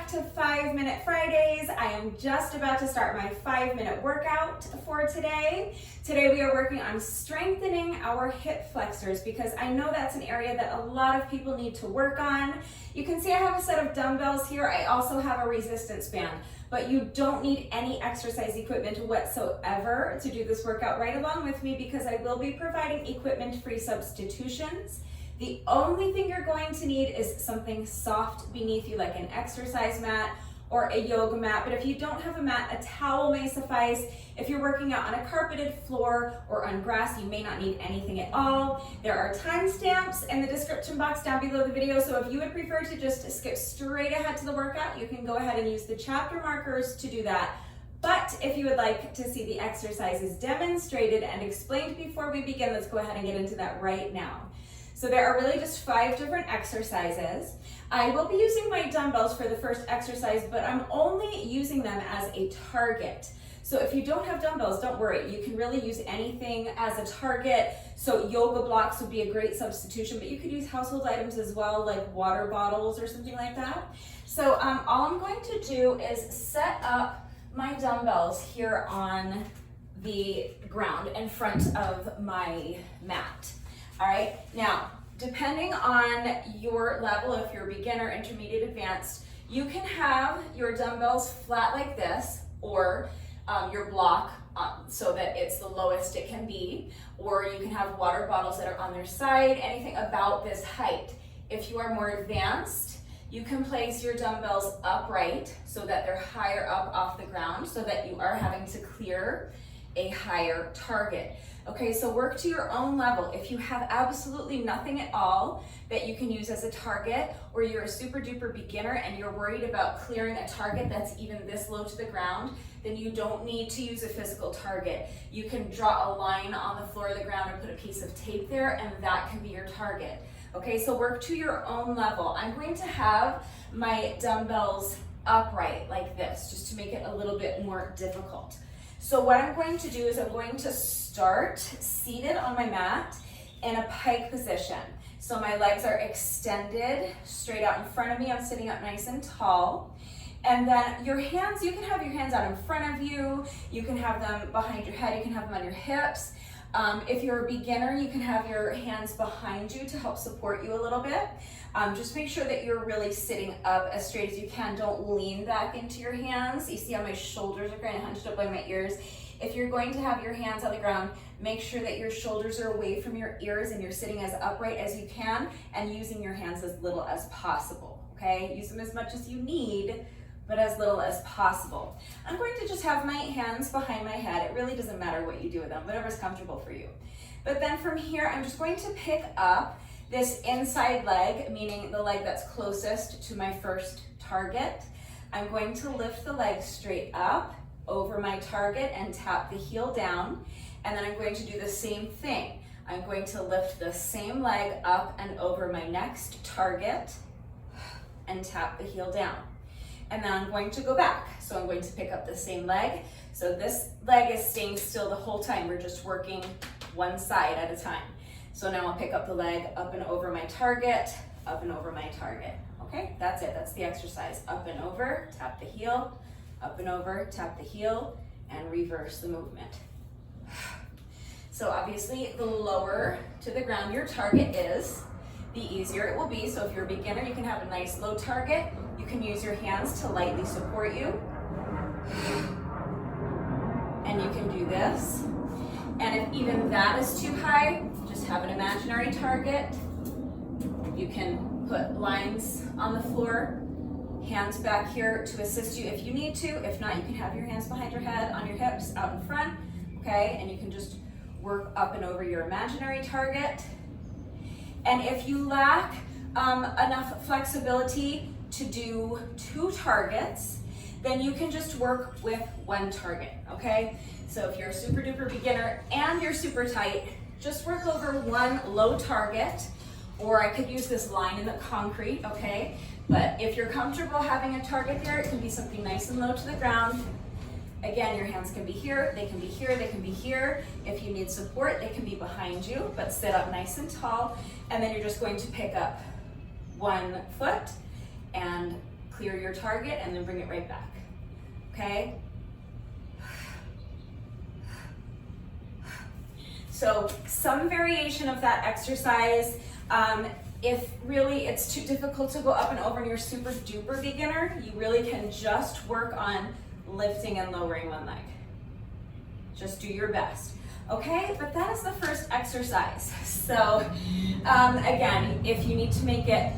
back to 5-Minute Fridays. I am just about to start my 5-minute workout for today. Today we are working on strengthening our hip flexors because I know that's an area that a lot of people need to work on. You can see I have a set of dumbbells here. I also have a resistance band, but you don't need any exercise equipment whatsoever to do this workout right along with me because I will be providing equipment-free substitutions. The only thing you're going to need is something soft beneath you, like an exercise mat or a yoga mat. But if you don't have a mat, a towel may suffice. If you're working out on a carpeted floor or on grass, you may not need anything at all. There are timestamps in the description box down below the video, so if you would prefer to just skip straight ahead to the workout, you can go ahead and use the chapter markers to do that. But if you would like to see the exercises demonstrated and explained before we begin, let's go ahead and get into that right now. So there are really just 5 different exercises. I will be using my dumbbells for the first exercise, but I'm only using them as a target. So if you don't have dumbbells, don't worry. You can really use anything as a target. So yoga blocks would be a great substitution, but you could use household items as well, like water bottles or something like that. So all I'm going to do is set up my dumbbells here on the ground in front of my mat. All right, now, depending on your level, if you're beginner, intermediate, advanced, you can have your dumbbells flat like this, or your block so that it's the lowest it can be, or you can have water bottles that are on their side, anything about this height. If you are more advanced, you can place your dumbbells upright so that they're higher up off the ground so that you are having to clear a higher target. Okay, so work to your own level. If you have absolutely nothing at all that you can use as a target, or you're a super duper beginner and you're worried about clearing a target that's even this low to the ground, then you don't need to use a physical target. You can draw a line on the floor of the ground or put a piece of tape there, and that can be your target. Okay, so work to your own level. I'm going to have my dumbbells upright like this, just to make it a little bit more difficult. So what I'm going to do is I'm going to start seated on my mat in a pike position. So my legs are extended straight out in front of me. I'm sitting up nice and tall. And then your hands, you can have your hands out in front of you. You can have them behind your head. You can have them on your hips. If you're a beginner, you can have your hands behind you to help support you a little bit. Just make sure that you're really sitting up as straight as you can. Don't lean back into your hands. You see how my shoulders are kind of hunched up by my ears. If you're going to have your hands on the ground, make sure that your shoulders are away from your ears and you're sitting as upright as you can and using your hands as little as possible, okay? Use them as much as you need, but as little as possible. I'm going to just have my hands behind my head. It really doesn't matter what you do with them, whatever's comfortable for you. But then from here, I'm just going to pick up this inside leg, meaning the leg that's closest to my first target. I'm going to lift the leg straight up over my target and tap the heel down. And then I'm going to do the same thing. I'm going to lift the same leg up and over my next target and tap the heel down. And then I'm going to go back. So I'm going to pick up the same leg. So this leg is staying still the whole time. We're just working one side at a time. So now I'll pick up the leg up and over my target, up and over my target. Okay, that's it. That's the exercise. Up and over, tap the heel, up and over, tap the heel, and reverse the movement. So obviously, the lower to the ground your target is, the easier it will be. So if you're a beginner, you can have a nice low target. You can use your hands to lightly support you. And you can do this. And if even that is too high, just have an imaginary target. You can put lines on the floor, hands back here to assist you if you need to. If not, you can have your hands behind your head, on your hips, out in front, okay? And you can just work up and over your imaginary target. And if you lack enough flexibility to do 2 targets, then you can just work with 1 target, okay? So if you're a super duper beginner and you're super tight, just work over 1 low target, or I could use this line in the concrete, okay? But if you're comfortable having a target there, it can be something nice and low to the ground. Again, your hands can be here, they can be here, they can be here. If you need support, they can be behind you, but sit up nice and tall. And then you're just going to pick up 1 foot and clear your target and then bring it right back, okay? So some variation of that exercise. If really it's too difficult to go up and over and you're super duper beginner, you really can just work on lifting and lowering one leg. Just do your best, okay? But that is the first exercise. So again, if you need to make it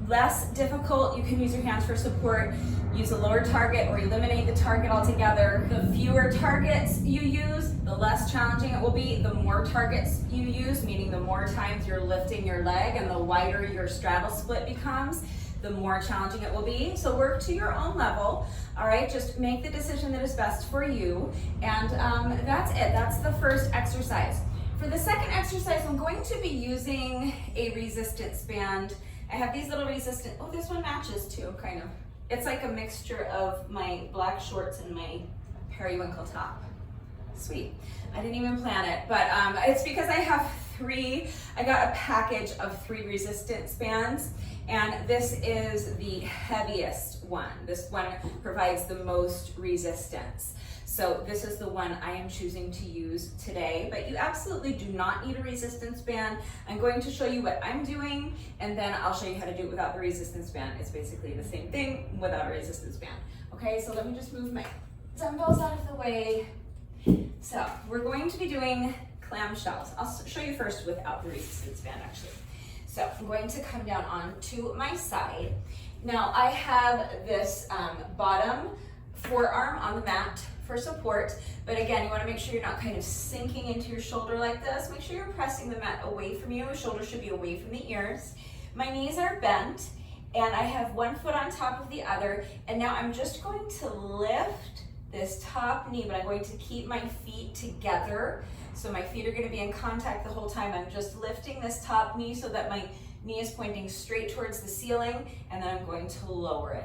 less difficult, you can use your hands for support, use a lower target, or eliminate the target altogether. The fewer targets you use, the less challenging it will be. The more targets you use, meaning the more times you're lifting your leg and the wider your straddle split becomes, the more challenging it will be. So work to your own level, all right? Just make the decision that is best for you. And that's it, that's the first exercise. For the second exercise, I'm going to be using a resistance band. I have these little resistant, oh, this one matches too, kind of. It's like a mixture of my black shorts and my periwinkle top. Sweet, I didn't even plan it, but it's because I have I got a package of 3 resistance bands, and this is the heaviest one. This one provides the most resistance. So this is the one I am choosing to use today, but you absolutely do not need a resistance band. I'm going to show you what I'm doing, and then I'll show you how to do it without the resistance band. It's basically the same thing without a resistance band. Okay, so let me just move my dumbbells out of the way. So we're going to be doing clamshells. I'll show you first without the resistance band actually. So I'm going to come down onto my side. Now I have this bottom forearm on the mat for support, but again, you want to make sure you're not kind of sinking into your shoulder like this. Make sure you're pressing the mat away from you. Shoulder should be away from the ears. My knees are bent, and I have one foot on top of the other, and now I'm just going to lift this top knee, but I'm going to keep my feet together. So my feet are going to be in contact the whole time. I'm just lifting this top knee so that my knee is pointing straight towards the ceiling, and then I'm going to lower it.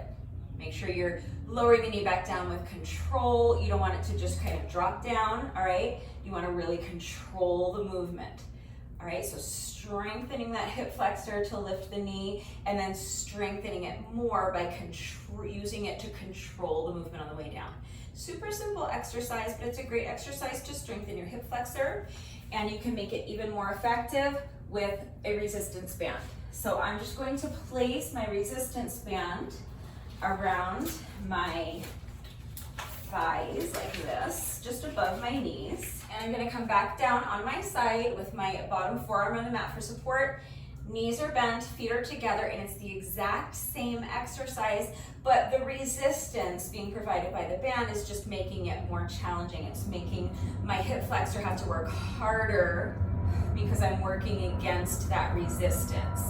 Make sure you're lowering the knee back down with control. You don't want it to just kind of drop down, all right? You want to really control the movement, all right? So strengthening that hip flexor to lift the knee, and then strengthening it more by using it to control the movement on the way down. Super simple exercise, but it's a great exercise to strengthen your hip flexor, and you can make it even more effective with a resistance band. So I'm just going to place my resistance band around my thighs like this, just above my knees. And I'm gonna come back down on my side with my bottom forearm on the mat for support. Knees are bent, feet are together, and it's the exact same exercise, but the resistance being provided by the band is just making it more challenging. It's making my hip flexor have to work harder because I'm working against that resistance.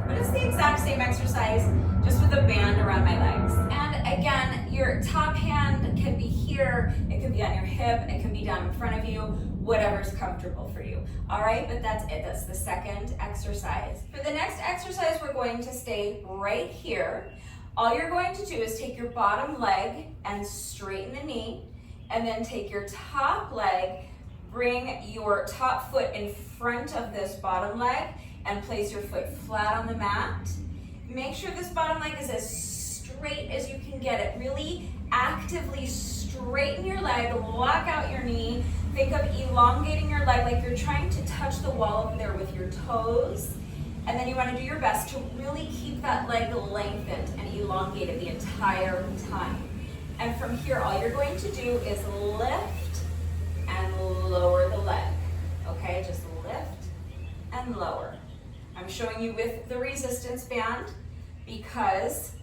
But it's the exact same exercise, just with a band around my legs. And again, your top hand can be here, it can be on your hip, it can be down in front of you, whatever's comfortable for you. All right, but that's it, that's the second exercise. For the next exercise, we're going to stay right here. All you're going to do is take your bottom leg and straighten the knee, and then take your top leg, bring your top foot in front of this bottom leg, and place your foot flat on the mat. Make sure this bottom leg is as straight as you can get it. Really actively straighten your leg, lock out your knee. Think of elongating your leg like you're trying to touch the wall over there with your toes. And then you want to do your best to really keep that leg lengthened and elongated the entire time. And from here, all you're going to do is lift and lower the leg. Okay, just lift and lower. I'm showing you with the resistance band because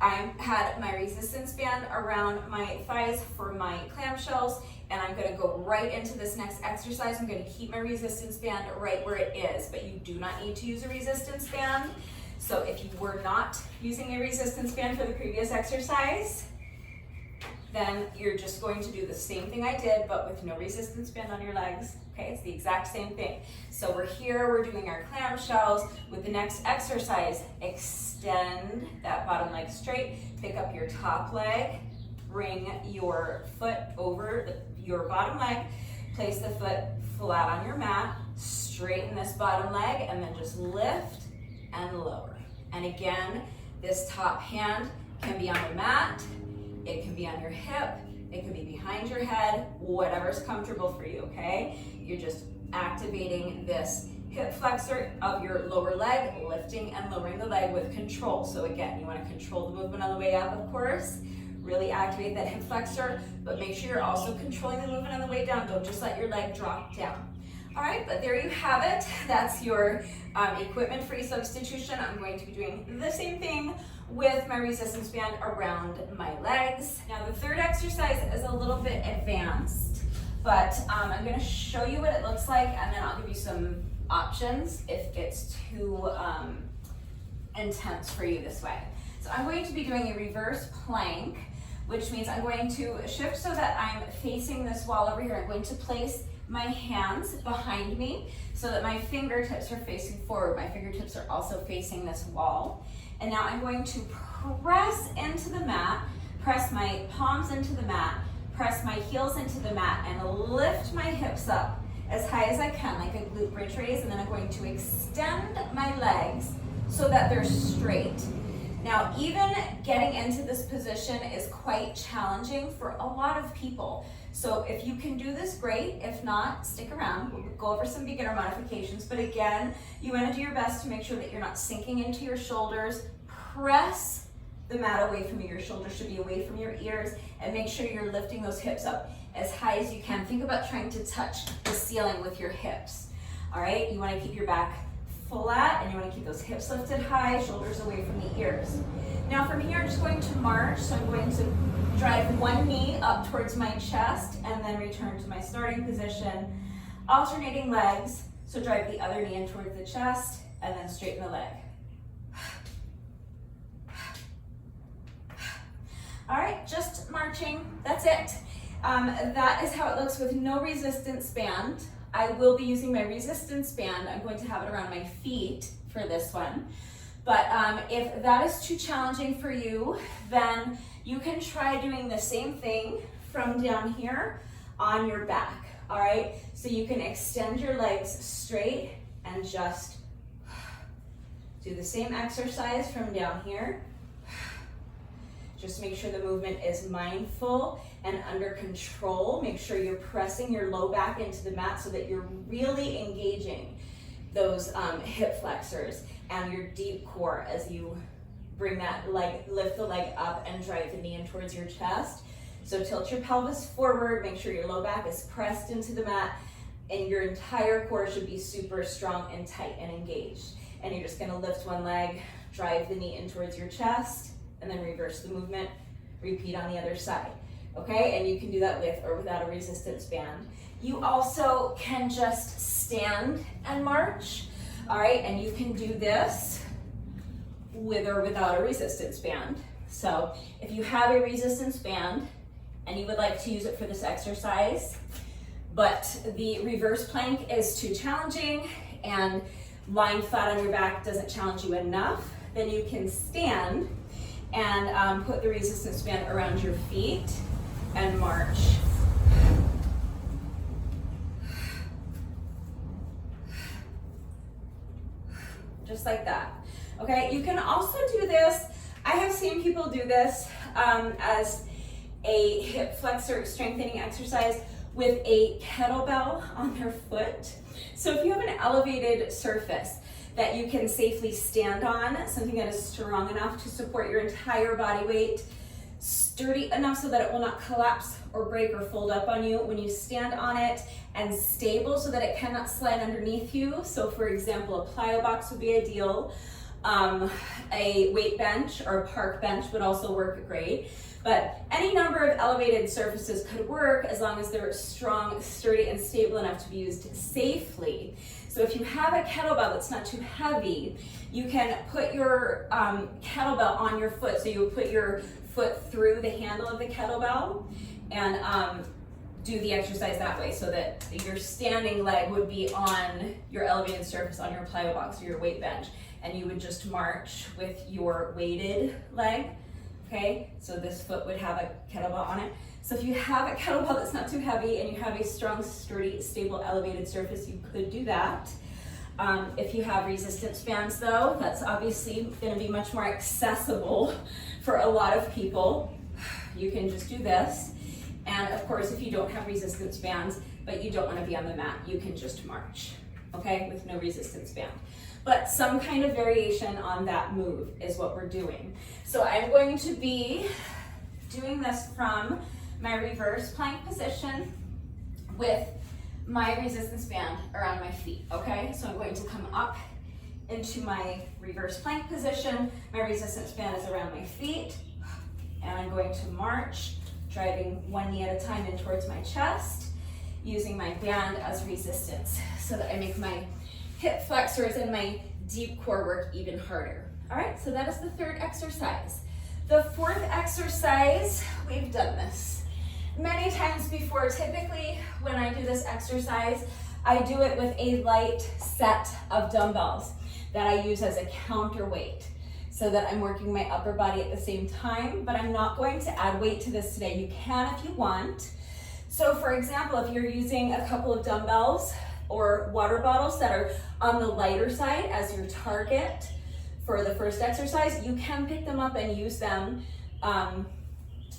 I had my resistance band around my thighs for my clamshells, and I'm going to go right into this next exercise. I'm going to keep my resistance band right where it is, but you do not need to use a resistance band. So if you were not using a resistance band for the previous exercise, then you're just going to do the same thing I did, but with no resistance band on your legs. Okay, it's the exact same thing. So we're here, we're doing our clamshells. With the next exercise, extend that bottom leg straight, pick up your top leg, bring your foot over your bottom leg, place the foot flat on your mat, straighten this bottom leg, and then just lift and lower. And again, this top hand Can be on the mat, it can be on your hip, it can be behind your head, whatever's comfortable for you, okay? You're just activating this hip flexor of your lower leg, lifting and lowering the leg with control. So again, you want to control the movement on the way up, of course. Really activate that hip flexor, but make sure you're also controlling the movement on the way down. Don't just let your leg drop down. All right, but there you have it. That's your equipment-free substitution. I'm going to be doing the same thing with my resistance band around my legs. Now the third exercise is a little bit advanced, but I'm going to show you what it looks like, and then I'll give you some options if it's too intense for you this way. So I'm going to be doing a reverse plank, which means I'm going to shift so that I'm facing this wall over here. I'm going to place my hands behind me so that my fingertips are facing forward. My fingertips are also facing this wall. And now I'm going to press into the mat, press my palms into the mat, press my heels into the mat, and lift my hips up as high as I can, like a glute bridge raise, and then I'm going to extend my legs so that they're straight. Now, even getting into this position is quite challenging for a lot of people. So if you can do this, great. If not, stick around. We'll go over some beginner modifications. But again, you want to do your best to make sure that you're not sinking into your shoulders. Press the mat away from you. Your shoulders should be away from your ears, and make sure you're lifting those hips up as high as you can. Think about trying to touch the ceiling with your hips. All right, you want to keep your back flat, and you want to keep those hips lifted high, shoulders away from the ears. Now from here, I'm just going to march. So I'm going to drive one knee up towards my chest and then return to my starting position, alternating legs. So drive the other knee in towards the chest and then straighten the leg. All right, just marching, that's it. That is how it looks with no resistance band. I will be using my resistance band. I'm going to have it around my feet for this one. But if that is too challenging for you, then you can try doing the same thing from down here on your back, all right? So you can extend your legs straight and just do the same exercise from down here. Just make sure the movement is mindful and under control. Make sure you're pressing your low back into the mat so that you're really engaging those hip flexors and your deep core as you bring that leg, lift the leg up and drive the knee in towards your chest. So tilt your pelvis forward, make sure your low back is pressed into the mat, and your entire core should be super strong and tight and engaged. And you're just gonna lift one leg, drive the knee in towards your chest, and then reverse the movement, repeat on the other side, okay? And you can do that with or without a resistance band. You also can just stand and march, all right? And you can do this with or without a resistance band. So if you have a resistance band and you would like to use it for this exercise, but the reverse plank is too challenging and lying flat on your back doesn't challenge you enough, then you can stand and put the resistance band around your feet and march. Just like that. Okay, you can also do this. I have seen people do this as a hip flexor strengthening exercise with a kettlebell on their foot. So if you have an elevated surface that you can safely stand on, something that is strong enough to support your entire body weight, sturdy enough so that it will not collapse or break or fold up on you when you stand on it, and stable so that it cannot slide underneath you. So for example, a plyo box would be ideal. A weight bench or a park bench would also work great. But any number of elevated surfaces could work as long as they're strong, sturdy, and stable enough to be used safely. So if you have a kettlebell that's not too heavy, you can put your kettlebell on your foot. So you would put your foot through the handle of the kettlebell and do the exercise that way, so that your standing leg would be on your elevated surface on your plyo box or your weight bench, and you would just march with your weighted leg. Okay, so this foot would have a kettlebell on it. So if you have a kettlebell that's not too heavy and you have a strong, sturdy, stable, elevated surface, you could do that. If you have resistance bands though, that's obviously gonna be much more accessible For a lot of people, you can just do this. And of course, if you don't have resistance bands, but you don't want to be on the mat, you can just march, okay, with no resistance band. But some kind of variation on that move is what we're doing. So I'm going to be doing this from my reverse plank position with my resistance band around my feet, okay? So I'm going to come up into my reverse plank position. My resistance band is around my feet, and I'm going to march, driving one knee at a time in towards my chest, using my band as resistance so that I make my hip flexors and my deep core work even harder. All right, so that is the third exercise. The fourth exercise, we've done this many times before. Typically, when I do this exercise, I do it with a light set of dumbbells that I use as a counterweight so that I'm working my upper body at the same time, but I'm not going to add weight to this today. You can if you want. So for example, if you're using a couple of dumbbells or water bottles that are on the lighter side as your target for the first exercise, you can pick them up and use them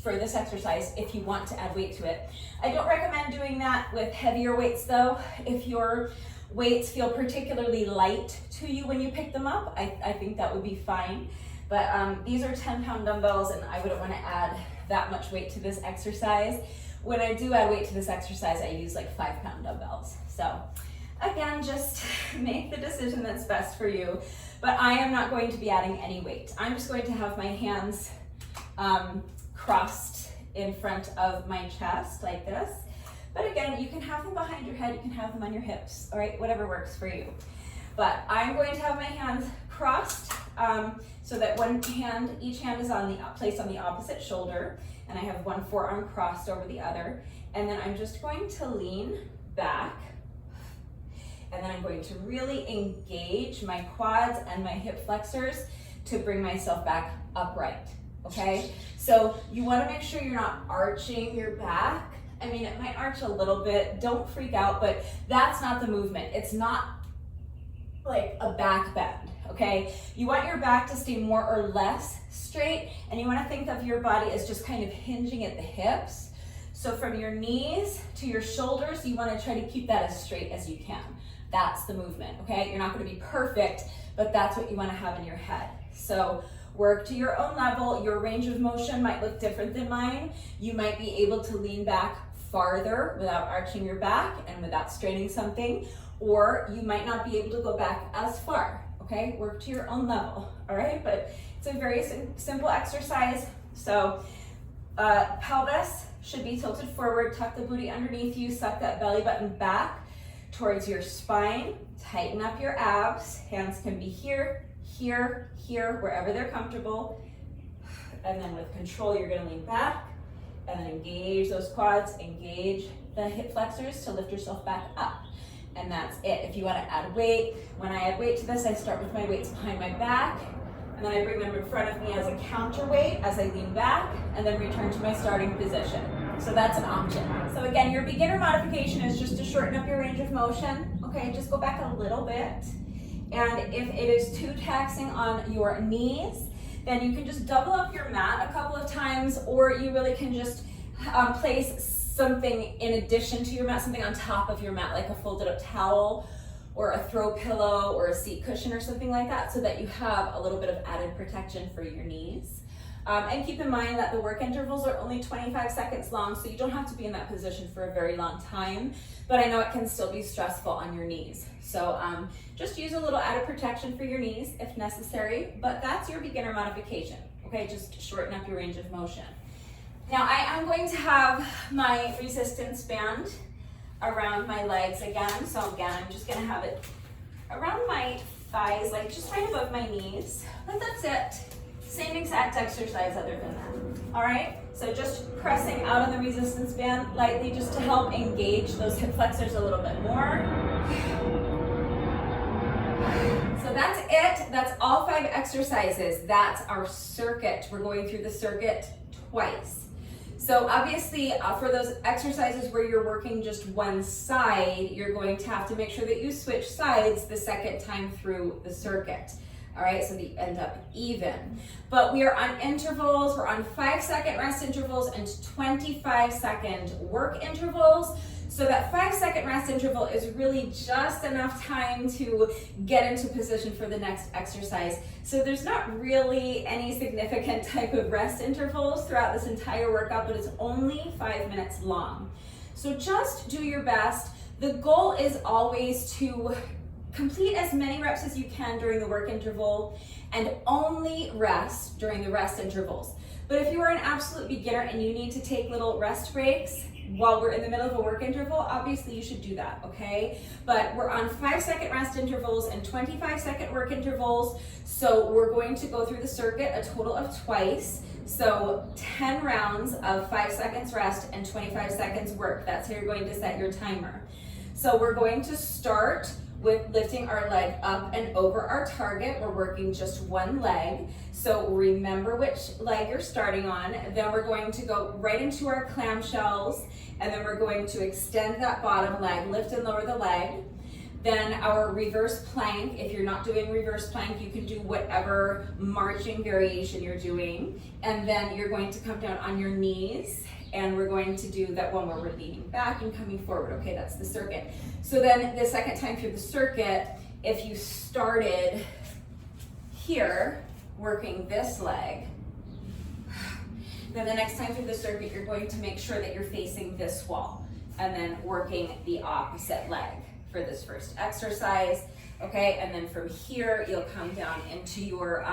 for this exercise if you want to add weight to it. I don't recommend doing that with heavier weights though. If your weights feel particularly light to you when you pick them up, I think that would be fine. But these are 10-pound dumbbells and I wouldn't want to add that much weight to this exercise. When I do add weight to this exercise, I use like 5-pound dumbbells. So again, just make the decision that's best for you. But I am not going to be adding any weight. I'm just going to have my hands crossed in front of my chest like this. But again, you can have them behind your head, you can have them on your hips, all right, whatever works for you. But I'm going to have my hands crossed so that each hand is placed on the opposite shoulder, and I have one forearm crossed over the other. And then I'm just going to lean back, and then I'm going to really engage my quads and my hip flexors to bring myself back upright, okay? So you wanna make sure you're not arching your back. I mean, it might arch a little bit, don't freak out, but that's not the movement. It's not like a back bend, okay? You want your back to stay more or less straight, and you wanna think of your body as just kind of hinging at the hips. So from your knees to your shoulders, you wanna try to keep that as straight as you can. That's the movement, okay? You're not gonna be perfect, but that's what you wanna have in your head. So work to your own level. Your range of motion might look different than mine. You might be able to lean back farther without arching your back and without straining something, or you might not be able to go back as far, okay? Work to your own level, all right? But it's a very simple exercise. So pelvis should be tilted forward, tuck the booty underneath you, suck that belly button back towards your spine, tighten up your abs. Hands can be here, here, here, wherever they're comfortable. And then with control, you're gonna lean back and then engage those quads, engage the hip flexors to lift yourself back up. And that's it. If you wanna add weight, when I add weight to this, I start with my weights behind my back, and then I bring them in front of me as a counterweight as I lean back, and then return to my starting position. So that's an option. So again, your beginner modification is just to shorten up your range of motion. Okay, just go back a little bit. And if it is too taxing on your knees, then you can just double up your mat a couple of times, or you really can just place something in addition to your mat, something on top of your mat, like a folded up towel or a throw pillow or a seat cushion or something like that, so that you have a little bit of added protection for your knees. And keep in mind that the work intervals are only 25 seconds long, so you don't have to be in that position for a very long time, but I know it can still be stressful on your knees. So just use a little added protection for your knees if necessary, but that's your beginner modification, okay? Just shorten up your range of motion. Now I am going to have my resistance band around my legs again. So again, I'm just gonna have it around my thighs, like just right above my knees, but that's it. Same exact exercise other than that. All right, so just pressing out on the resistance band lightly just to help engage those hip flexors a little bit more. So that's it. That's all 5 exercises. That's our circuit. We're going through the circuit twice. So obviously for those exercises where you're working just one side, you're going to have to make sure that you switch sides the second time through the circuit. All right, so they end up even. But we are on intervals. We're on 5-second rest intervals and 25-second work intervals. So that 5-second rest interval is really just enough time to get into position for the next exercise. So there's not really any significant type of rest intervals throughout this entire workout, but it's only 5 minutes long. So just do your best. The goal is always to complete as many reps as you can during the work interval and only rest during the rest intervals. But if you are an absolute beginner and you need to take little rest breaks while we're in the middle of a work interval, obviously you should do that, okay? But we're on 5-second rest intervals and 25-second work intervals. So we're going to go through the circuit a total of twice. So 10 rounds of 5 seconds rest and 25 seconds work. That's how you're going to set your timer. So we're going to start with lifting our leg up and over our target. We're working just one leg. So remember which leg you're starting on. Then we're going to go right into our clamshells, and then we're going to extend that bottom leg, lift and lower the leg. Then our reverse plank. If you're not doing reverse plank, you can do whatever marching variation you're doing. And then you're going to come down on your knees, and we're going to do that one where we're leaning back and coming forward. Okay, that's the circuit. So then the second time through the circuit, if you started here, working this leg, then the next time through the circuit, you're going to make sure that you're facing this wall and then working the opposite leg for this first exercise. Okay, and then from here, you'll come down into your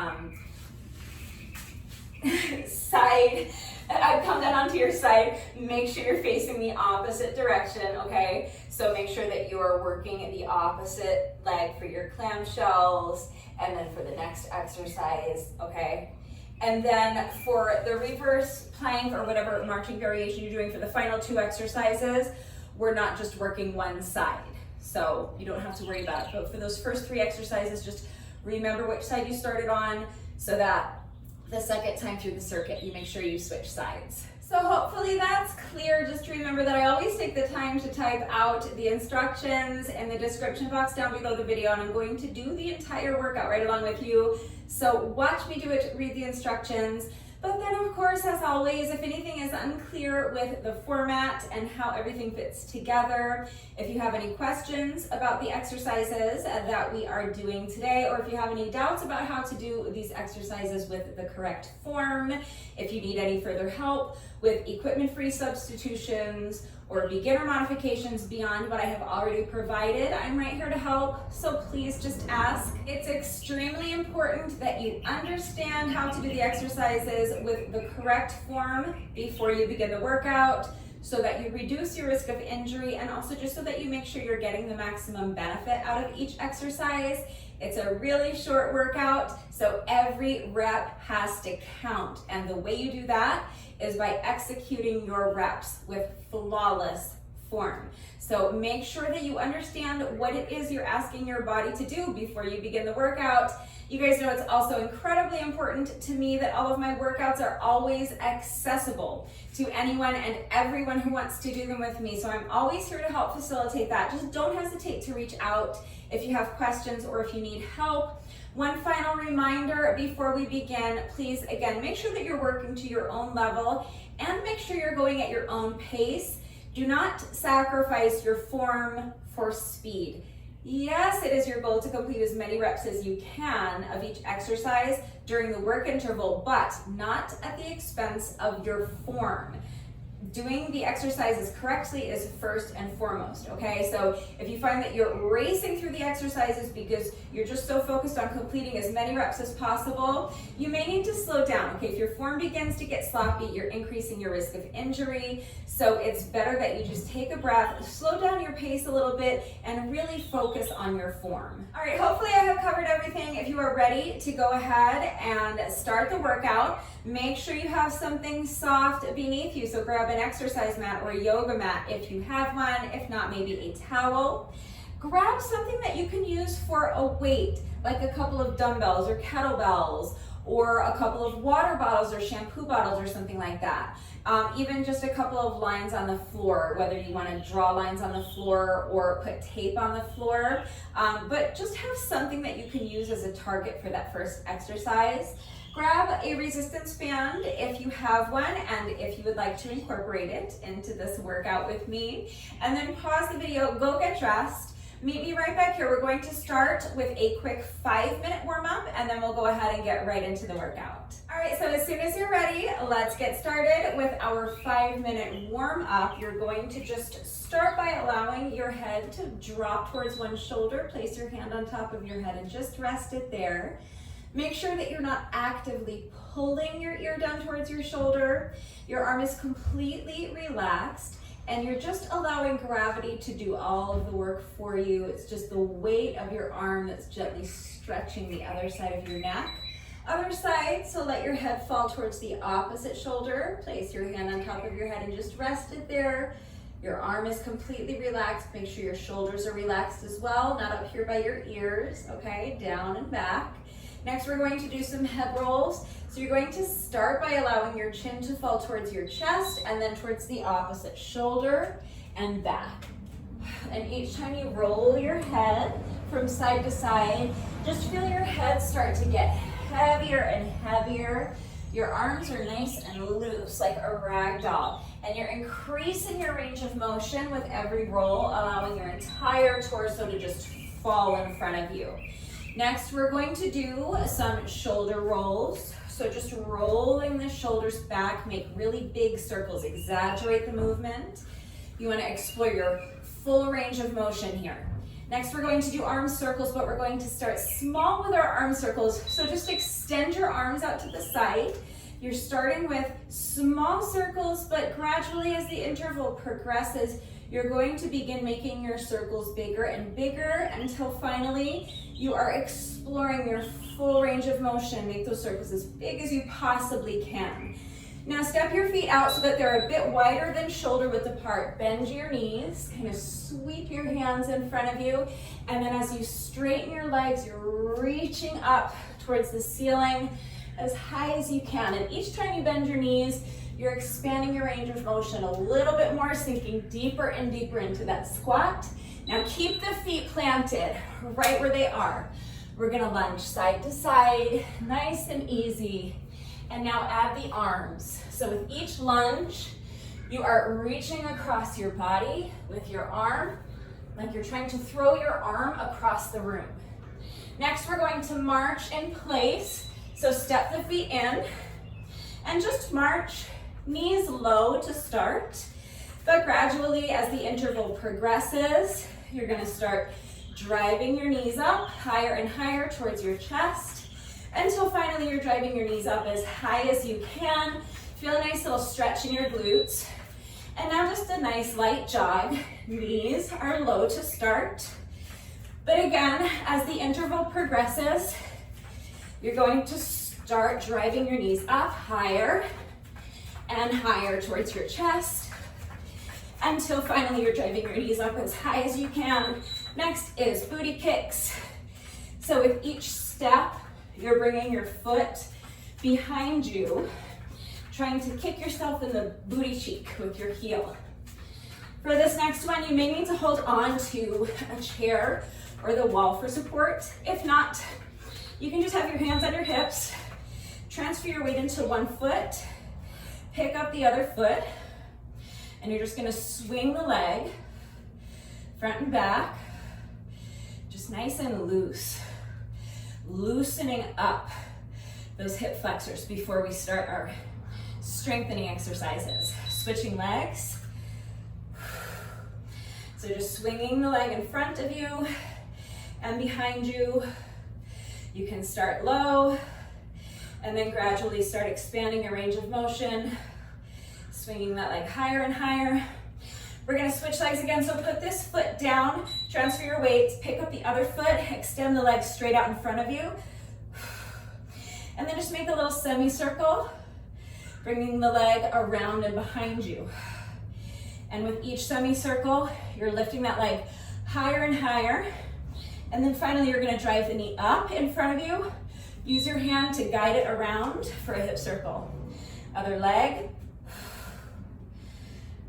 side. I've come down onto your side. Make sure you're facing the opposite direction, okay? So make sure that you're working the opposite leg for your clamshells and then for the next exercise, okay? And then for the reverse plank or whatever marching variation you're doing for the final 2 exercises, we're not just working one side. So you don't have to worry about it. But for those first 3 exercises, just remember which side you started on so that the second time through the circuit, you make sure you switch sides. So hopefully that's clear. Just remember that I always take the time to type out the instructions in the description box down below the video, and I'm going to do the entire workout right along with you. So watch me do it, read the instructions. But then of course, as always, if anything is unclear with the format and how everything fits together, if you have any questions about the exercises that we are doing today, or if you have any doubts about how to do these exercises with the correct form, if you need any further help with equipment-free substitutions or beginner modifications beyond what I have already provided, I'm right here to help, so please just ask. It's extremely important that you understand how to do the exercises with the correct form before you begin the workout, so that you reduce your risk of injury, and also just so that you make sure you're getting the maximum benefit out of each exercise. It's a really short workout, so every rep has to count, and the way you do that is by executing your reps with flawless form. So make sure that you understand what it is you're asking your body to do before you begin the workout. You guys know it's also incredibly important to me that all of my workouts are always accessible to anyone and everyone who wants to do them with me. So I'm always here to help facilitate that. Just don't hesitate to reach out if you have questions or if you need help. One final reminder before we begin, please, again, make sure that you're working to your own level and make sure you're going at your own pace. Do not sacrifice your form for speed. Yes, it is your goal to complete as many reps as you can of each exercise during the work interval, but not at the expense of your form. Doing the exercises correctly is first and foremost, okay? So if you find that you're racing through the exercises because you're just so focused on completing as many reps as possible, you may need to slow down, okay? If your form begins to get sloppy, you're increasing your risk of injury. So it's better that you just take a breath, slow down your pace a little bit, and really focus on your form. All right, hopefully I have covered everything. If you are ready to go ahead and start the workout, make sure you have something soft beneath you. So grab an exercise mat or a yoga mat if you have one. If not, maybe a towel. Grab something that you can use for a weight, like a couple of dumbbells or kettlebells, or a couple of water bottles or shampoo bottles or something like that. Even just a couple of lines on the floor, whether you want to draw lines on the floor or put tape on the floor, but just have something that you can use as a target for that first exercise. Grab a resistance band if you have one and if you would like to incorporate it into this workout with me. And then pause the video, go get dressed. Meet me right back here. We're going to start with a quick 5-minute warm up and then we'll go ahead and get right into the workout. All right, so as soon as you're ready, let's get started with our 5-minute warm up. You're going to just start by allowing your head to drop towards one shoulder. Place your hand on top of your head and just rest it there. Make sure that you're not actively pulling your ear down towards your shoulder. Your arm is completely relaxed and you're just allowing gravity to do all of the work for you. It's just the weight of your arm that's gently stretching the other side of your neck. Other side, so let your head fall towards the opposite shoulder. Place your hand on top of your head and just rest it there. Your arm is completely relaxed. Make sure your shoulders are relaxed as well, not up here by your ears, okay? Down and back. Next, we're going to do some head rolls. So you're going to start by allowing your chin to fall towards your chest and then towards the opposite shoulder and back. And each time you roll your head from side to side, just feel your head start to get heavier and heavier. Your arms are nice and loose like a rag doll. And you're increasing your range of motion with every roll, allowing your entire torso to just fall in front of you. Next, we're going to do some shoulder rolls. So just rolling the shoulders back, make really big circles, exaggerate the movement. You want to explore your full range of motion here. Next, we're going to do arm circles, but we're going to start small with our arm circles. So just extend your arms out to the side. You're starting with small circles, but gradually as the interval progresses, you're going to begin making your circles bigger and bigger until finally you are exploring your full range of motion. Make those circles as big as you possibly can. Now step your feet out so that they're a bit wider than shoulder width apart. Bend your knees, kind of sweep your hands in front of you. And then as you straighten your legs, you're reaching up towards the ceiling as high as you can. And each time you bend your knees, you're expanding your range of motion a little bit more, sinking deeper and deeper into that squat. Now keep the feet planted right where they are. We're gonna lunge side to side, nice and easy. And now add the arms. So with each lunge, you are reaching across your body with your arm, like you're trying to throw your arm across the room. Next, we're going to march in place. So step the feet in and just march, knees low to start. But gradually, as the interval progresses, you're gonna start driving your knees up higher and higher towards your chest until finally you're driving your knees up as high as you can. Feel a nice little stretch in your glutes. And now just a nice light jog. Knees are low to start. But again, as the interval progresses, you're going to start driving your knees up higher and higher towards your chest until finally you're driving your knees up as high as you can. Next is booty kicks. So with each step, you're bringing your foot behind you, trying to kick yourself in the booty cheek with your heel. For this next one, you may need to hold on to a chair or the wall for support. If not, you can just have your hands on your hips, transfer your weight into one foot, pick up the other foot, and you're just gonna swing the leg front and back, just nice and loose. Loosening up those hip flexors before we start our strengthening exercises. Switching legs. So just swinging the leg in front of you and behind you. You can start low and then gradually start expanding your range of motion, swinging that leg higher and higher. We're gonna switch legs again, so put this foot down, transfer your weight, pick up the other foot, extend the leg straight out in front of you. And then just make a little semicircle, bringing the leg around and behind you. And with each semicircle, you're lifting that leg higher and higher. And then finally, you're gonna drive the knee up in front of you, Use your hand to guide it around for a hip circle. Other leg.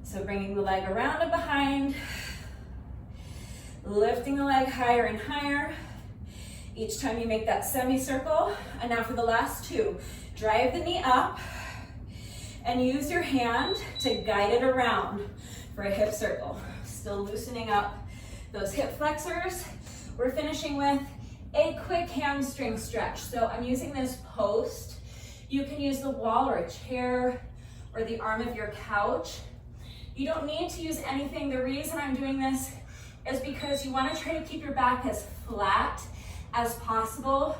So bringing the leg around and behind, lifting the leg higher and higher. Each time you make that semicircle. And now for the last two, drive the knee up and use your hand to guide it around for a hip circle. Still loosening up those hip flexors. We're finishing with a quick hamstring stretch. So I'm using this post. You can use the wall or a chair or the arm of your couch. You don't need to use anything. The reason I'm doing this is because you want to try to keep your back as flat as possible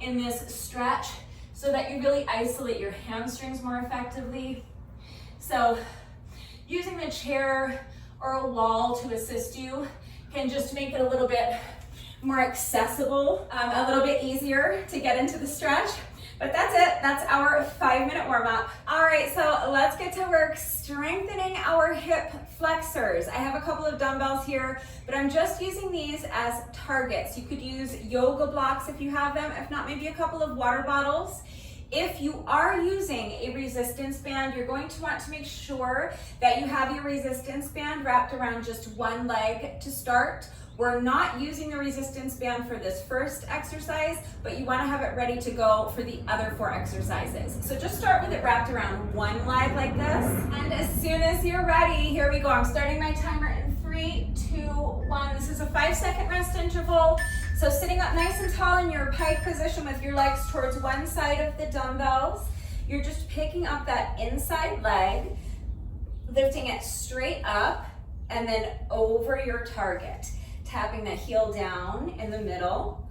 in this stretch so that you really isolate your hamstrings more effectively. So using the chair or a wall to assist you can just make it a little bit more accessible, a little bit easier to get into the stretch. But that's it, that's our 5-minute warm up. All right, so let's get to work strengthening our hip flexors. I have a couple of dumbbells here, but I'm just using these as targets. You could use yoga blocks if you have them, if not, maybe a couple of water bottles. If you are using a resistance band, you're going to want to make sure that you have your resistance band wrapped around just one leg to start. We're not using the resistance band for this first exercise, but you want to have it ready to go for the other 4 exercises. So just start with it wrapped around one leg like this. And as soon as you're ready, here we go. I'm starting my timer in 3, 2, 1. This is a 5-second rest interval. So sitting up nice and tall in your pike position with your legs towards one side of the dumbbells. You're just picking up that inside leg, lifting it straight up, and then over your target. Tapping the heel down in the middle,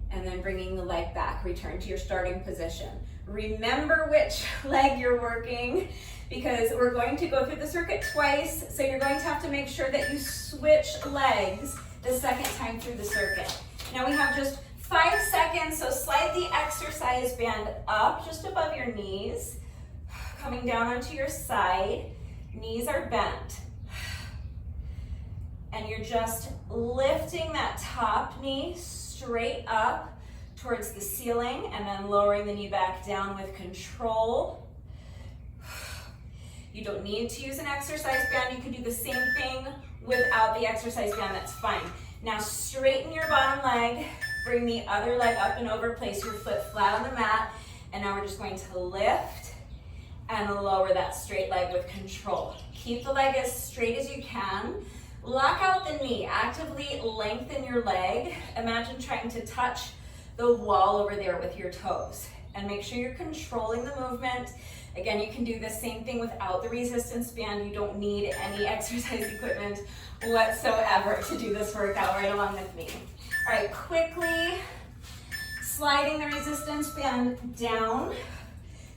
and then bringing the leg back. Return to your starting position. Remember which leg you're working, because we're going to go through the circuit twice, so you're going to have to make sure that you switch legs the second time through the circuit. Now we have just 5 seconds, so slide the exercise band up just above your knees, coming down onto your side. Knees are bent. And you're just lifting that top knee straight up towards the ceiling and then lowering the knee back down with control. You don't need to use an exercise band. You can do the same thing without the exercise band, that's fine. Now straighten your bottom leg, bring the other leg up and over, place your foot flat on the mat, and now we're just going to lift and lower that straight leg with control. Keep the leg as straight as you can. Lock out the knee, actively lengthen your leg. Imagine trying to touch the wall over there with your toes. And make sure you're controlling the movement. Again, you can do the same thing without the resistance band. You don't need any exercise equipment whatsoever to do this workout right along with me. All right, quickly sliding the resistance band down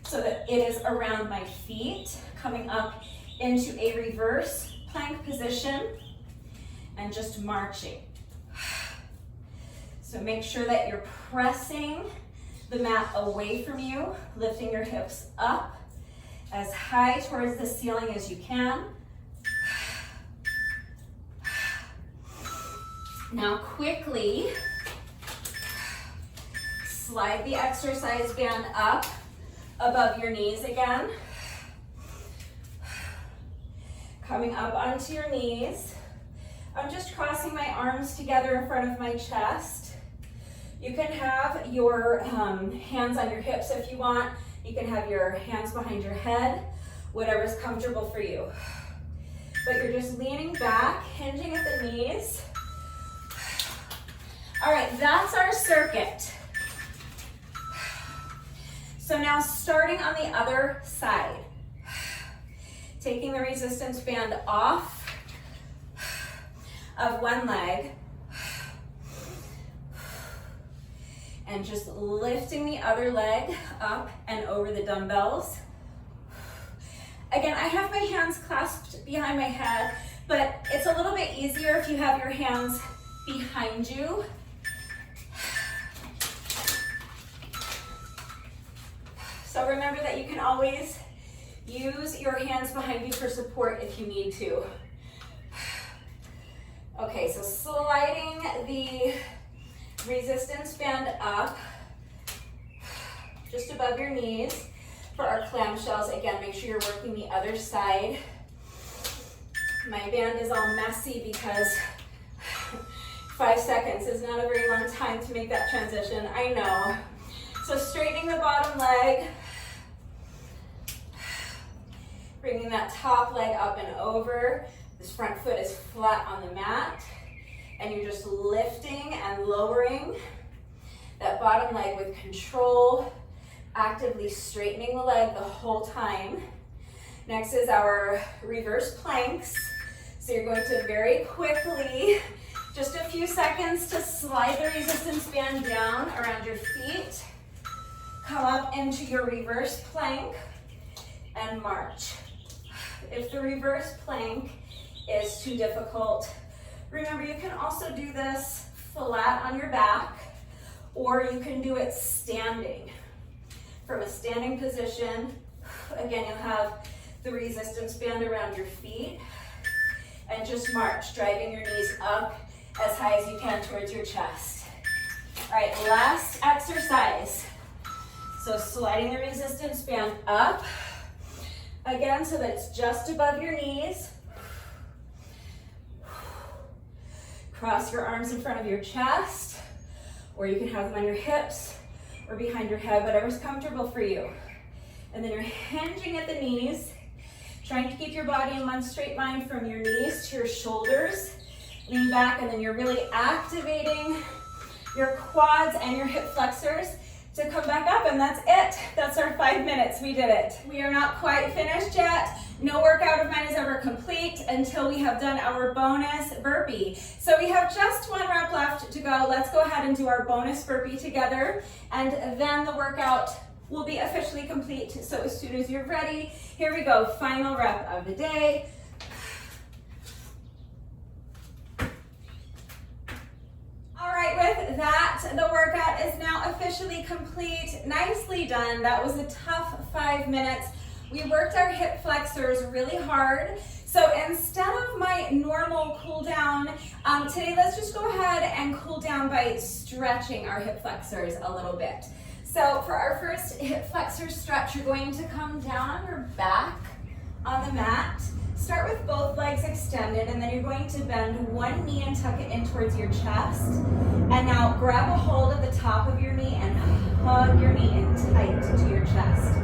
so that it is around my feet, coming up into a reverse plank position. And just marching. So make sure that you're pressing the mat away from you, lifting your hips up as high towards the ceiling as you can. Now quickly slide the exercise band up above your knees again. Coming up onto your knees. I'm just crossing my arms together in front of my chest. You can have your hands on your hips if you want. You can have your hands behind your head, whatever's comfortable for you. But you're just leaning back, hinging at the knees. All right, that's our circuit. So now starting on the other side, taking the resistance band off of one leg and just lifting the other leg up and over the dumbbells. Again, I have my hands clasped behind my head, but it's a little bit easier if you have your hands behind you. So remember that you can always use your hands behind you for support if you need to. Okay, so sliding the resistance band up just above your knees. For our clamshells, again, make sure you're working the other side. My band is all messy because 5 seconds is not a very long time to make that transition, I know. So straightening the bottom leg, bringing that top leg up and over. This front foot is flat on the mat, and you're just lifting and lowering that bottom leg with control, actively straightening the leg the whole time. Next is our reverse planks. So you're going to very quickly, just a few seconds, to slide the resistance band down around your feet, come up into your reverse plank, and march. If the reverse plank is too difficult, remember you can also do this flat on your back, or you can do it standing. From a standing position, again, you'll have the resistance band around your feet, and just march, driving your knees up as high as you can towards your chest. All right, last exercise. So sliding the resistance band up, again, so that it's just above your knees. Cross your arms in front of your chest, or you can have them on your hips or behind your head, whatever's comfortable for you. And then you're hinging at the knees, trying to keep your body in one straight line from your knees to your shoulders. Lean back, and then you're really activating your quads and your hip flexors to come back up, and that's it. That's our 5 minutes. We did it. We are not quite finished yet. No workout of mine is ever complete until we have done our bonus burpee. So we have just 1 rep left to go. Let's go ahead and do our bonus burpee together, and then the workout will be officially complete. So as soon as you're ready, here we go. Final rep of the day. All right, with that, the workout is now officially complete. Nicely done. That was a tough 5 minutes. We worked our hip flexors really hard. So instead of my normal cool down, today let's just go ahead and cool down by stretching our hip flexors a little bit. So for our first hip flexor stretch, you're going to come down on your back on the mat. Start with both legs extended, and then you're going to bend one knee and tuck it in towards your chest. And now grab a hold of the top of your knee and hug your knee in tight to your chest.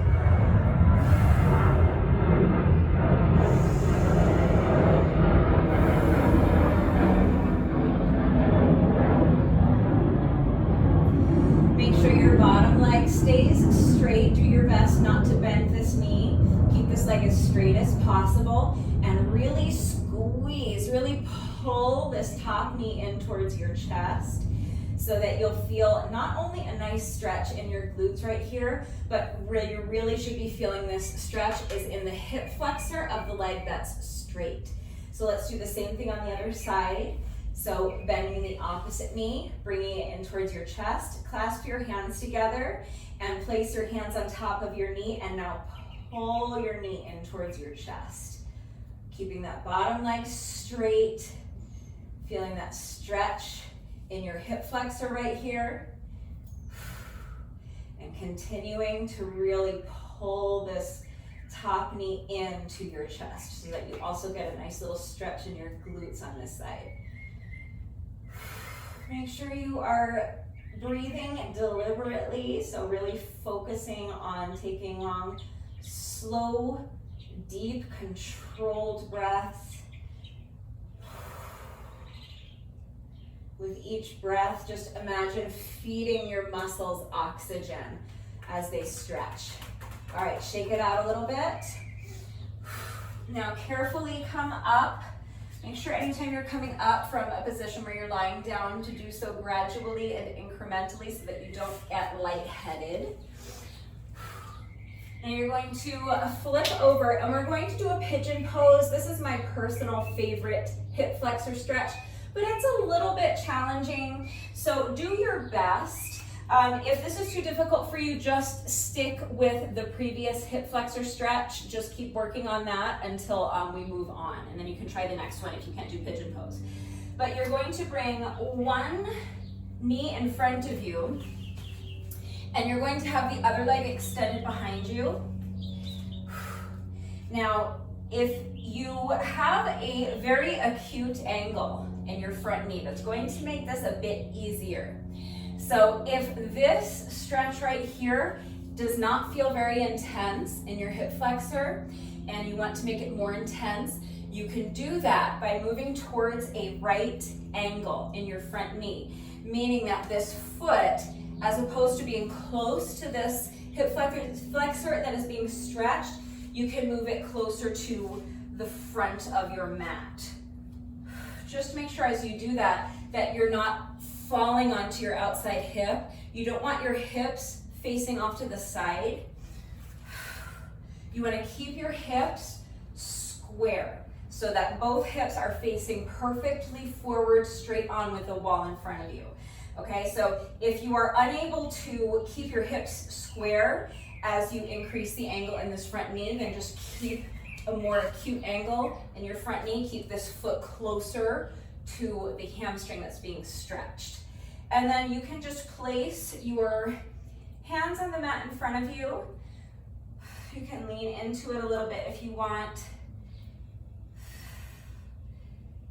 Make sure your bottom leg stays straight. Do your best not to bend this knee. Keep this leg as straight as possible, and really squeeze, really pull this top knee in towards your chest so that you'll feel not only a nice stretch in your glutes right here, but really, you really should be feeling this stretch is in the hip flexor of the leg that's straight. So let's do the same thing on the other side. So bending the opposite knee, bringing it in towards your chest, clasp your hands together and place your hands on top of your knee, and now pull your knee in towards your chest. Keeping that bottom leg straight, feeling that stretch in your hip flexor right here, and continuing to really pull this top knee into your chest so that you also get a nice little stretch in your glutes on this side. Make sure you are breathing deliberately, so really focusing on taking long, slow, deep, controlled breaths. With each breath, just imagine feeding your muscles oxygen as they stretch. All right, shake it out a little bit. Now carefully come up. Make sure anytime you're coming up from a position where you're lying down to do so gradually and incrementally so that you don't get lightheaded. Now you're going to flip over, and we're going to do a pigeon pose. This is my personal favorite hip flexor stretch, but it's a little bit challenging, so do your best. If this is too difficult for you, just stick with the previous hip flexor stretch. Just keep working on that until we move on, and then you can try the next one if you can't do pigeon pose. But you're going to bring one knee in front of you, And you're going to have the other leg extended behind you. Now, if you have a very acute angle in your front knee, that's going to make this a bit easier. So if this stretch right here does not feel very intense in your hip flexor and you want to make it more intense, you can do that by moving towards a right angle in your front knee, meaning that this foot, as opposed to being close to this hip flexor that is being stretched, you can move it closer to the front of your mat. Just make sure as you do that, that you're not falling onto your outside hip. You don't want your hips facing off to the side. You want to keep your hips square so that both hips are facing perfectly forward, straight on with the wall in front of you. Okay, so if you are unable to keep your hips square as you increase the angle in this front knee, then just keep a more acute angle in your front knee. Keep this foot closer to the hamstring that's being stretched. And then you can just place your hands on the mat in front of you. You can lean into it a little bit if you want.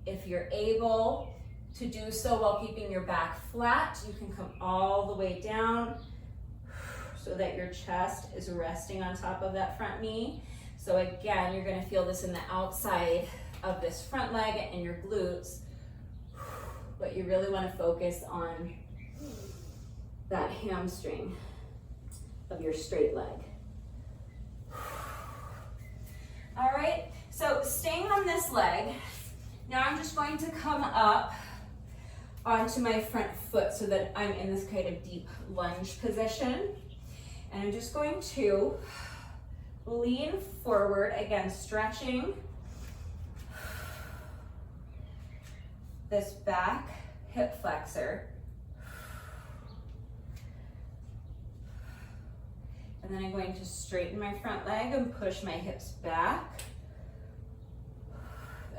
If you're able to do so while keeping your back flat, you can come all the way down so that your chest is resting on top of that front knee. So again, you're going to feel this in the outside of this front leg and your glutes, but you really want to focus on that hamstring of your straight leg. All right, so staying on this leg, now I'm just going to come up onto my front foot so that I'm in this kind of deep lunge position. And I'm just going to lean forward, again, stretching this back hip flexor. And then I'm going to straighten my front leg and push my hips back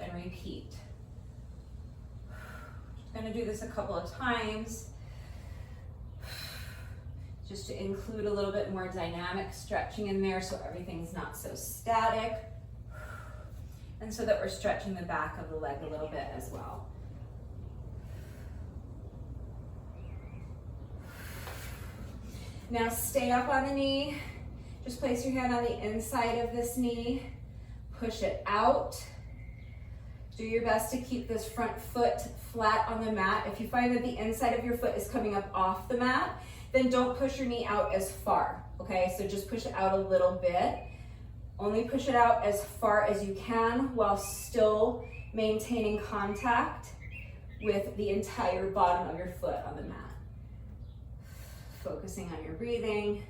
and repeat. I'm going to do this a couple of times just to include a little bit more dynamic stretching in there so everything's not so static, and so that we're stretching the back of the leg a little bit as well. Now stay up on the knee. Just place your hand on the inside of this knee. Push it out. Do your best to keep this front foot flat on the mat. If you find that the inside of your foot is coming up off the mat, then don't push your knee out as far, okay? So just push it out a little bit. Only push it out as far as you can while still maintaining contact with the entire bottom of your foot on the mat. Focusing on your breathing.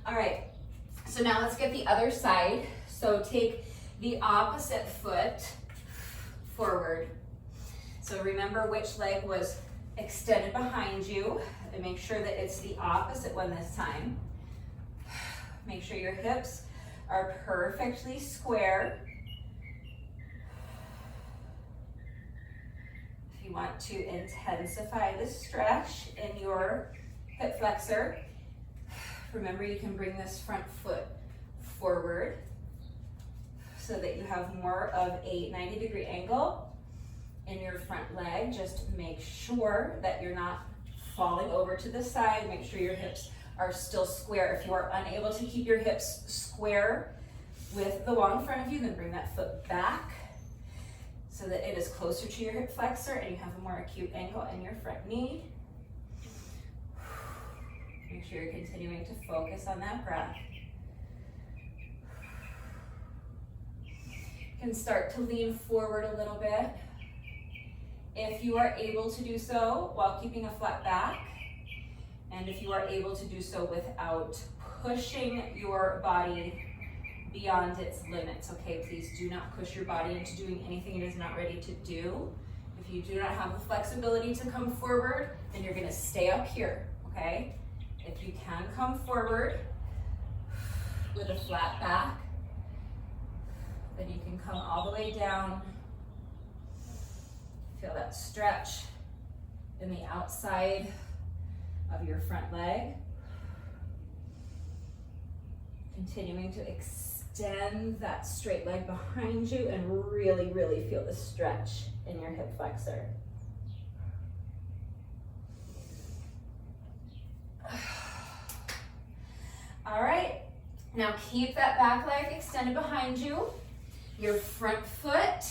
All right, so now let's get the other side. So take the opposite foot forward. So remember which leg was extended behind you, and make sure that it's the opposite one this time. Make sure your hips are perfectly square. If you want to intensify the stretch in your hip flexor, remember you can bring this front foot forward so that you have more of a 90-degree angle in your front leg. Just make sure that you're not falling over to the side. Make sure your hips are still square. If you are unable to keep your hips square with the wall in front of you, then bring that foot back so that it is closer to your hip flexor and you have a more acute angle in your front knee. Make sure you're continuing to focus on that breath. You can start to lean forward a little bit. If you are able to do so while keeping a flat back, and if you are able to do so without pushing your body beyond its limits, okay? Please do not push your body into doing anything it is not ready to do. If you do not have the flexibility to come forward, then you're gonna stay up here, okay? If you can come forward with a flat back, then you can come all the way down Feel that stretch in the outside of your front leg. Continuing to extend that straight leg behind you and really, really feel the stretch in your hip flexor. All right, now keep that back leg extended behind you. Your front foot,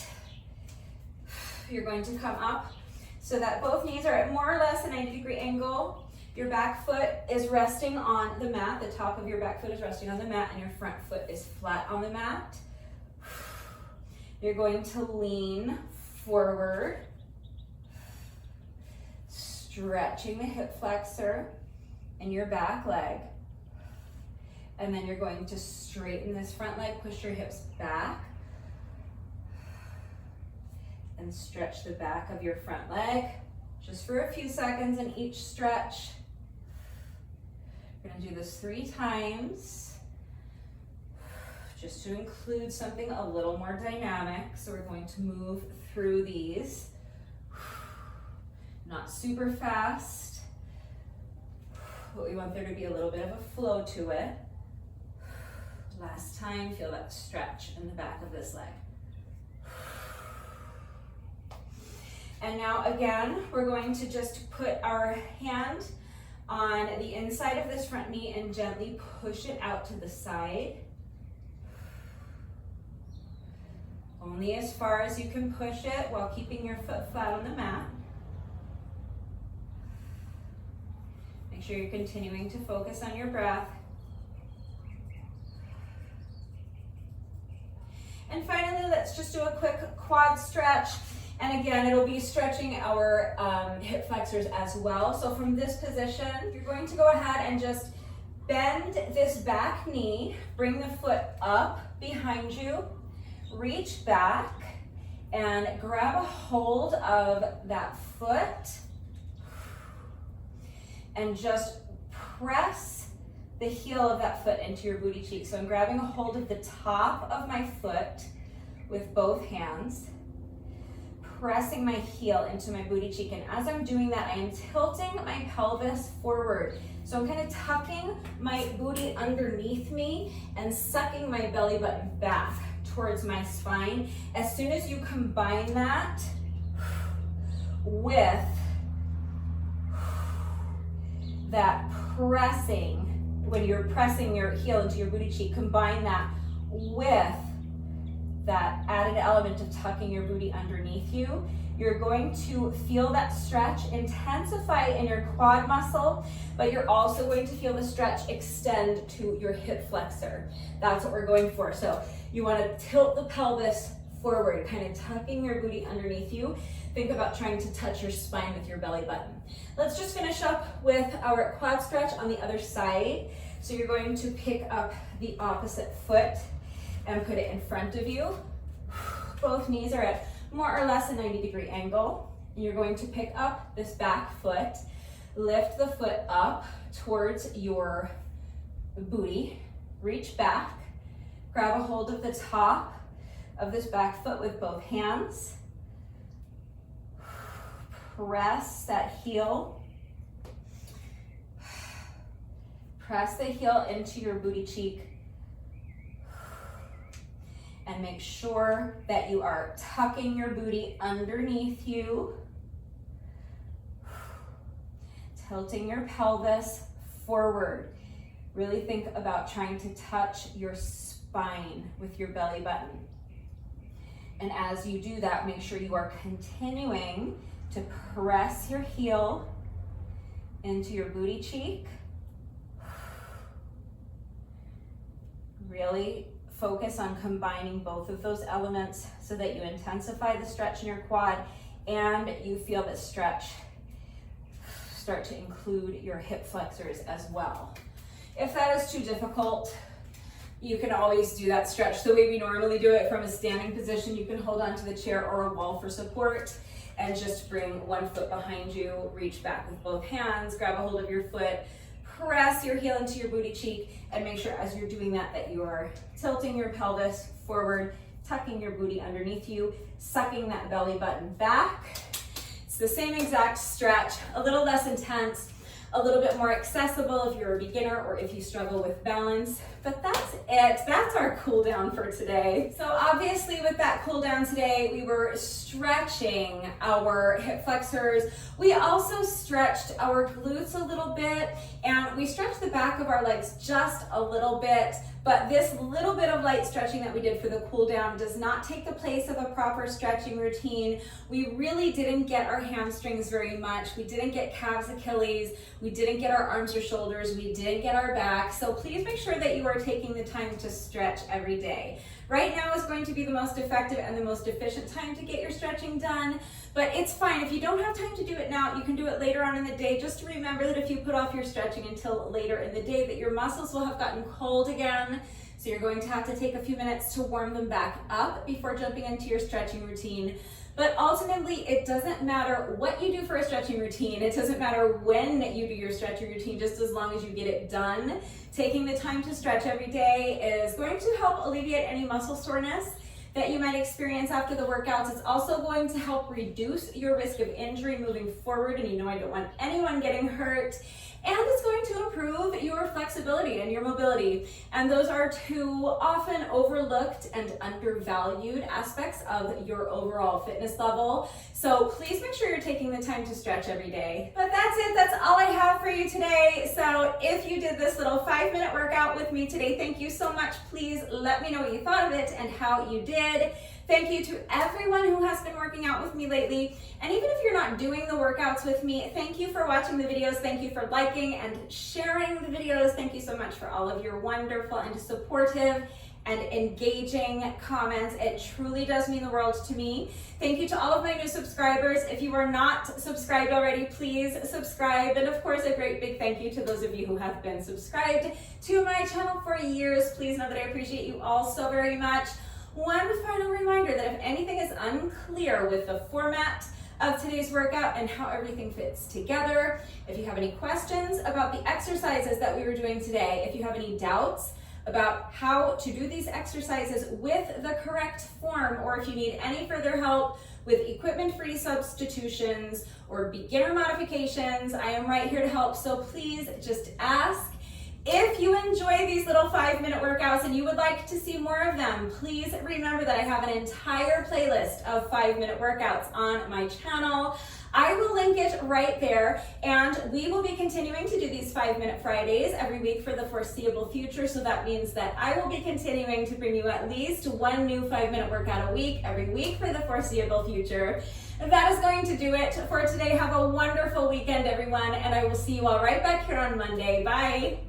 you're going to come up so that both knees are at more or less a 90-degree angle. Your back foot is resting on the mat. The top of your back foot is resting on the mat and your front foot is flat on the mat. You're going to lean forward, stretching the hip flexor and your back leg. And then you're going to straighten this front leg, push your hips back, and stretch the back of your front leg just for a few seconds in each stretch. We're gonna do this 3 times, just to include something a little more dynamic. So we're going to move through these, not super fast, but we want there to be a little bit of a flow to it. Last time, feel that stretch in the back of this leg. And now again, we're going to just put our hand on the inside of this front knee and gently push it out to the side. Only as far as you can push it while keeping your foot flat on the mat. Make sure you're continuing to focus on your breath. And finally, let's just do a quick quad stretch. And again, it'll be stretching our hip flexors as well. So from this position, you're going to go ahead and just bend this back knee, bring the foot up behind you, reach back, and grab a hold of that foot, and just press the heel of that foot into your booty cheek. So I'm grabbing a hold of the top of my foot with both hands, pressing my heel into my booty cheek. And as I'm doing that, I am tilting my pelvis forward. So I'm kind of tucking my booty underneath me and sucking my belly button back towards my spine. As soon as you combine that with that pressing, when you're pressing your heel into your booty cheek, combine that with that added element of tucking your booty underneath you, you're going to feel that stretch intensify in your quad muscle, but you're also going to feel the stretch extend to your hip flexor. That's what we're going for. So you want to tilt the pelvis forward, kind of tucking your booty underneath you. Think about trying to touch your spine with your belly button. Let's just finish up with our quad stretch on the other side. So you're going to pick up the opposite foot and put it in front of you. Both knees are at more or less a 90-degree angle. You're going to pick up this back foot, lift the foot up towards your booty, reach back, grab a hold of the top of this back foot with both hands, press that heel, press the heel into your booty cheek, and make sure that you are tucking your booty underneath you, tilting your pelvis forward. Really think about trying to touch your spine with your belly button. And as you do that, make sure you are continuing to press your heel into your booty cheek. Really focus on combining both of those elements so that you intensify the stretch in your quad and you feel the stretch start to include your hip flexors as well. If that is too difficult, you can always do that stretch the way we normally do it from a standing position. You can hold onto the chair or a wall for support and just bring one foot behind you, reach back with both hands, grab a hold of your foot, press your heel into your booty cheek, and make sure as you're doing that that you are tilting your pelvis forward, tucking your booty underneath you, sucking that belly button back, It's the same exact stretch, a little less intense, a little bit more accessible if you're a beginner or if you struggle with balance. But that's it. That's our cool down for today. So obviously with that cool down today, we were stretching our hip flexors. We also stretched our glutes a little bit, and we stretched the back of our legs just a little bit. But this little bit of light stretching that we did for the cool down does not take the place of a proper stretching routine. We really didn't get our hamstrings very much. We didn't get calves, Achilles. We didn't get our arms or shoulders. We didn't get our back. So please make sure that you are taking the time to stretch every day. Right now is going to be the most effective and the most efficient time to get your stretching done, but it's fine. If you don't have time to do it now, you can do it later on in the day. Just remember that if you put off your stretching until later in the day, that your muscles will have gotten cold again. So you're going to have to take a few minutes to warm them back up before jumping into your stretching routine. But ultimately, it doesn't matter what you do for a stretching routine. It doesn't matter when you do your stretching routine, just as long as you get it done. Taking the time to stretch every day is going to help alleviate any muscle soreness that you might experience after the workouts. It's also going to help reduce your risk of injury moving forward, and you know I don't want anyone getting hurt. And it's going to improve your flexibility and your mobility. And those are two often overlooked and undervalued aspects of your overall fitness level. So please make sure you're taking the time to stretch every day. But that's it. That's all I have for you today. So if you did this little 5-minute workout with me today, thank you so much. Please let me know what you thought of it and how you did. Thank you to everyone who has been working out with me lately. And even if you're not doing the workouts with me, thank you for watching the videos. Thank you for liking and sharing the videos. Thank you so much for all of your wonderful and supportive and engaging comments. It truly does mean the world to me. Thank you to all of my new subscribers. If you are not subscribed already, please subscribe. And of course, a great big thank you to those of you who have been subscribed to my channel for years. Please know that I appreciate you all so very much. One final reminder that if anything is unclear with the format of today's workout and how everything fits together, if you have any questions about the exercises that we were doing today, if you have any doubts about how to do these exercises with the correct form, or if you need any further help with equipment-free substitutions or beginner modifications, I am right here to help. So please just ask. If you enjoy these little 5-minute workouts and you would like to see more of them, please remember that I have an entire playlist of 5-minute workouts on my channel. I will link it right there, and we will be continuing to do these 5-minute Fridays every week for the foreseeable future. So that means that I will be continuing to bring you at least one new 5-minute workout a week every week for the foreseeable future. That is going to do it for today. Have a wonderful weekend, everyone, and I will see you all right back here on Monday. Bye.